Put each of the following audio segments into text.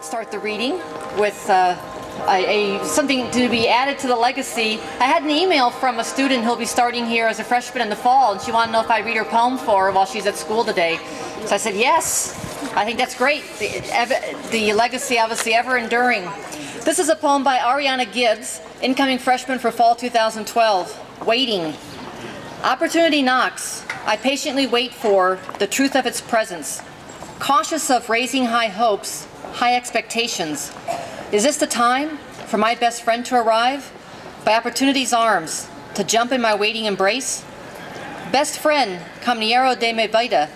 Start the reading with something to be added to the legacy. I had an email from a student who'll be starting here as a freshman in the fall, and she wanted to know if I'd read her poem for her while she's at school today. So I said yes. I think that's great. The legacy obviously ever enduring. This is a poem by Ariana Gibbs, incoming freshman for fall 2012. Waiting. Opportunity knocks. I patiently wait for the truth of its presence. Cautious of raising high hopes, high expectations. Is this the time for my best friend to arrive? By opportunity's arms, to jump in my waiting embrace? Best friend, compañero de mi vida,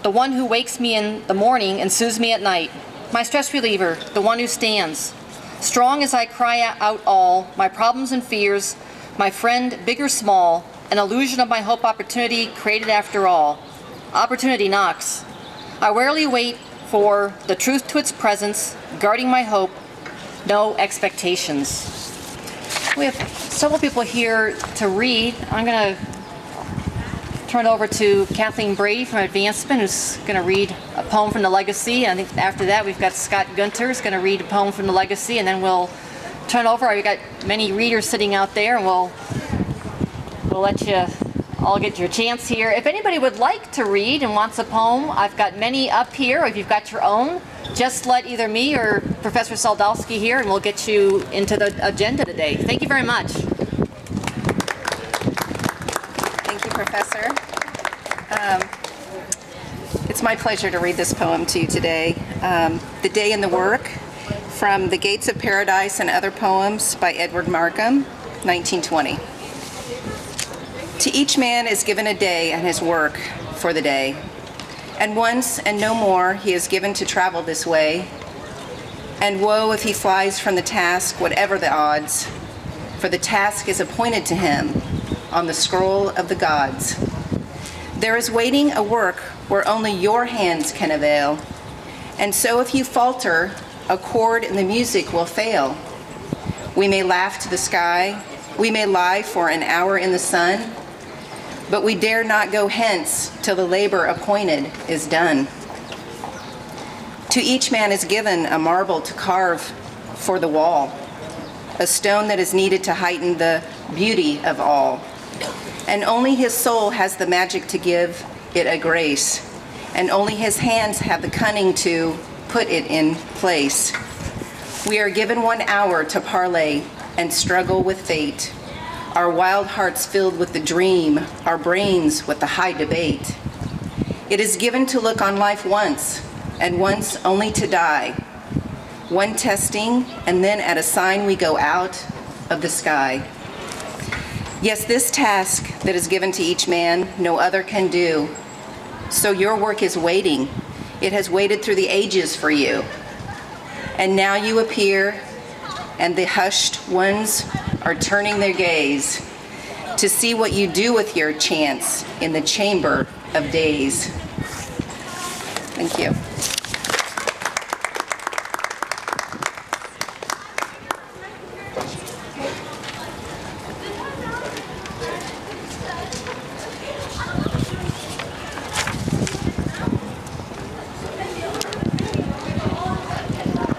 the one who wakes me in the morning and soothes me at night. My stress reliever, the one who stands. Strong as I cry out all, my problems and fears, my friend, big or small, an illusion of my hope opportunity created after all. Opportunity knocks. I rarely wait for the truth to its presence, guarding my hope, no expectations. We have several people here to read. I'm going to turn it over to Kathleen Brady from Advancement, who's going to read a poem from the legacy. And I think after that we've got Scott Guenter who's going to read a poem from the legacy, and then we'll turn it over. We've got many readers sitting out there, and we'll let you all get your chance here. If anybody would like to read and wants a poem, I've got many up here. If you've got your own, just let either me or Professor Soldowski here, and we'll get you into the agenda today. Thank you very much. Thank you, Professor. It's my pleasure to read this poem to you today. The Day and the Work, from The Gates of Paradise and Other Poems by Edwin Markham, 1920. To each man is given a day and his work for the day, and once and no more he is given to travel this way. And woe if he flies from the task, whatever the odds, for the task is appointed to him on the scroll of the gods. There is waiting a work where only your hands can avail, and so if you falter, a chord in the music will fail. We may laugh to the sky, we may lie for an hour in the sun, but we dare not go hence till the labor appointed is done. To each man is given a marble to carve for the wall, a stone that is needed to heighten the beauty of all. And only his soul has the magic to give it a grace, and only his hands have the cunning to put it in place. We are given 1 hour to parley and struggle with fate, our wild hearts filled with the dream, our brains with the high debate. It is given to look on life once, and once only to die. One testing, and then at a sign we go out of the sky. Yes, this task that is given to each man, no other can do. So your work is waiting. It has waited through the ages for you. And now you appear, and the hushed ones are turning their gaze to see what you do with your chance in the chamber of days. Thank you.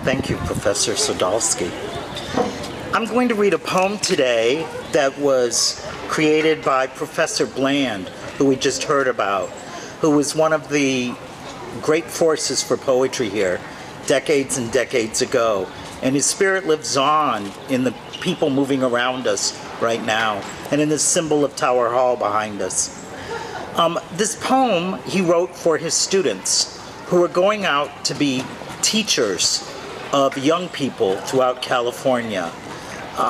Thank you, Professor Soldowski. I'm going to read a poem today that was created by Professor Bland, who we just heard about, who was one of the great forces for poetry here decades and decades ago. And his spirit lives on in the people moving around us right now, and in the symbol of Tower Hall behind us. This poem he wrote for his students who are going out to be teachers of young people throughout California.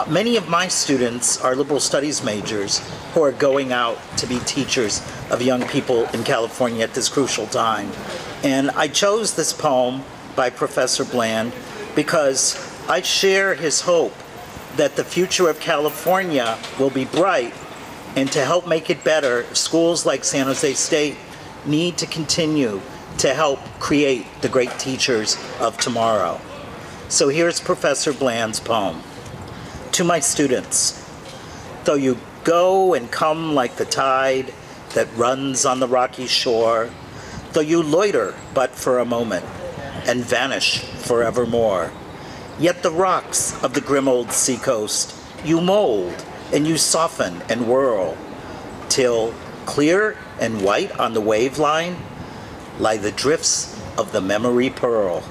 Many of my students are liberal studies majors who are going out to be teachers of young people in California at this crucial time. And I chose this poem by Professor Bland because I share his hope that the future of California will be bright, and to help make it better, schools like San Jose State need to continue to help create the great teachers of tomorrow. So here's Professor Bland's poem. To my students, though you go and come like the tide that runs on the rocky shore, though you loiter but for a moment, and vanish forevermore. Yet the rocks of the grim old seacoast you mold and you soften and whirl, till clear and white on the wave line lie the drifts of the memory pearl.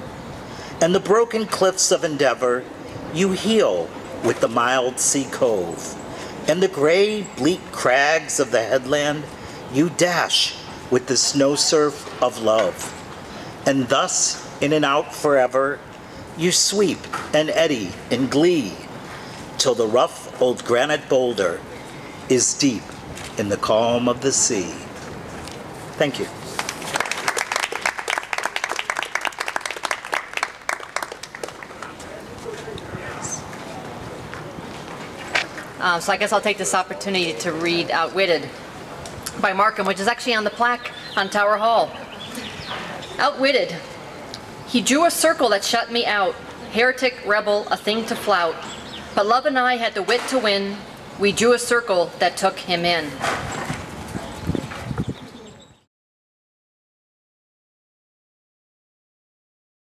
And the broken cliffs of endeavor you heal with the mild sea cove, and the gray bleak crags of the headland you dash with the snow surf of love. And thus, in and out forever, you sweep and eddy in glee, till the rough old granite boulder is deep in the calm of the sea. Thank you. So I guess I'll take this opportunity to read Outwitted by Markham, which is actually on the plaque on Tower Hall. Outwitted. He drew a circle that shut me out, heretic, rebel, a thing to flout. But love and I had the wit to win. We drew a circle that took him in.